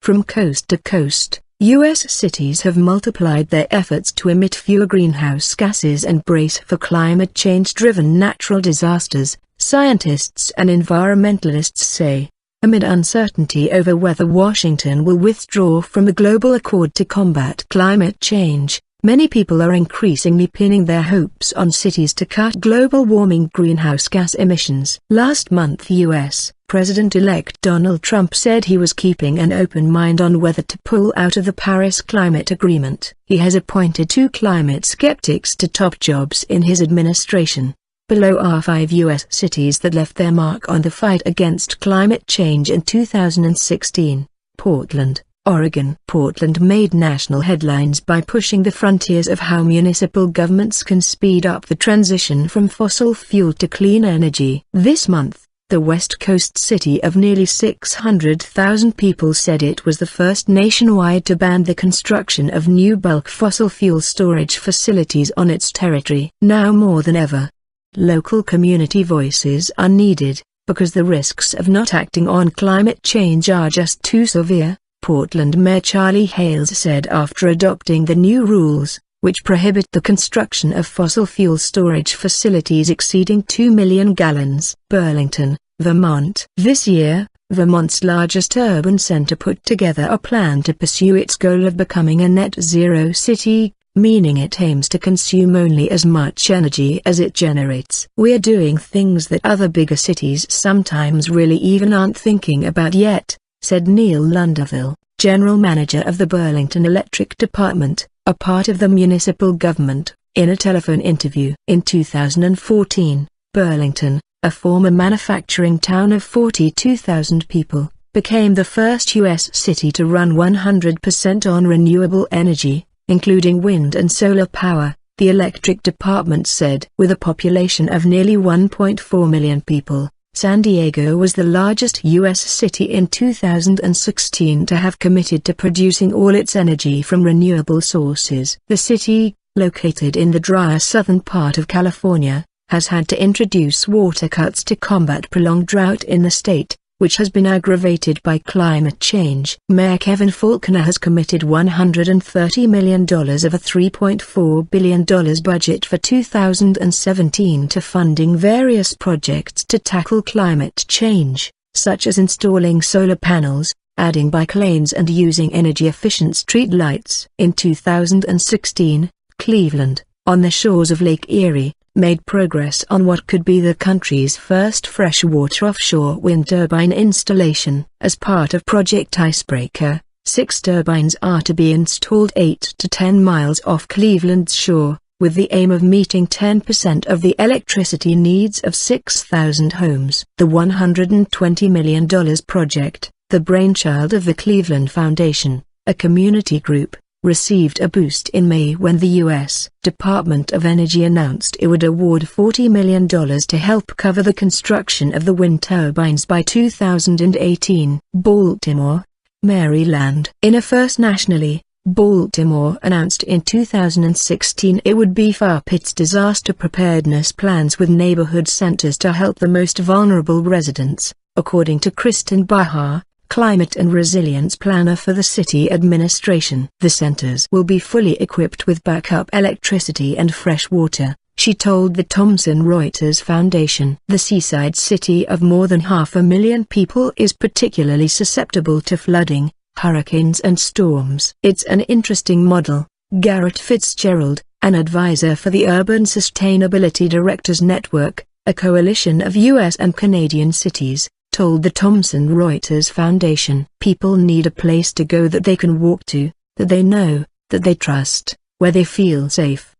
From coast to coast, U.S. cities have multiplied their efforts to emit fewer greenhouse gases and brace for climate change-driven natural disasters, scientists and environmentalists say. Amid uncertainty over whether Washington will withdraw from a global accord to combat climate change, many people are increasingly pinning their hopes on cities to cut global warming greenhouse gas emissions. Last month, U.S. President-elect Donald Trump said he was keeping an open mind on whether to pull out of the Paris Climate Agreement. He has appointed 2 climate skeptics to top jobs in his administration. Below are 5 U.S. cities that left their mark on the fight against climate change in 2016. Portland, Oregon. Portland made national headlines by pushing the frontiers of how municipal governments can speed up the transition from fossil fuel to clean energy. This month, the West Coast city of nearly 600,000 people said it was the first nationwide to ban the construction of new bulk fossil fuel storage facilities on its territory. Now more than ever, local community voices are needed, because the risks of not acting on climate change are just too severe, Portland Mayor Charlie Hales said after adopting the new rules, which prohibit the construction of fossil fuel storage facilities exceeding 2 million gallons. Burlington, Vermont. This year, Vermont's largest urban center put together a plan to pursue its goal of becoming a net-zero city, meaning it aims to consume only as much energy as it generates. "We're doing things that other bigger cities sometimes really even aren't thinking about yet," said Neil Lunderville, general manager of the Burlington Electric Department, a part of the municipal government, in a telephone interview. In 2014, Burlington, a former manufacturing town of 42,000 people, became the first U.S. city to run 100% on renewable energy, including wind and solar power, the electric department said. With a population of nearly 1.4 million people, San Diego was the largest U.S. city in 2016 to have committed to producing all its energy from renewable sources. The city, located in the drier southern part of California, has had to introduce water cuts to combat prolonged drought in the state, which has been aggravated by climate change. Mayor Kevin Faulconer has committed $130 million of a $3.4 billion budget for 2017 to funding various projects to tackle climate change, such as installing solar panels, adding bike lanes and using energy-efficient street lights. In 2016, Cleveland, on the shores of Lake Erie, made progress on what could be the country's first freshwater offshore wind turbine installation. As part of Project Icebreaker, 6 turbines are to be installed 8 to 10 miles off Cleveland's shore, with the aim of meeting 10% of the electricity needs of 6,000 homes. The $120 million project, the brainchild of the Cleveland Foundation, a community group, received a boost in May when the U.S. Department of Energy announced it would award $40 million to help cover the construction of the wind turbines by 2018. Baltimore, Maryland. In a first nationally, Baltimore announced in 2016 it would beef up its disaster preparedness plans with neighborhood centers to help the most vulnerable residents, according to Kristen Bahar, Climate and Resilience Planner for the city administration. The centers will be fully equipped with backup electricity and fresh water, she told the Thomson Reuters Foundation. The seaside city of more than 500,000 people is particularly susceptible to flooding, hurricanes and storms. It's an interesting model, Garrett Fitzgerald, an advisor for the Urban Sustainability Directors Network, a coalition of U.S. and Canadian cities, told the Thomson Reuters Foundation. People need a place to go that they can walk to, that they know, that they trust, where they feel safe.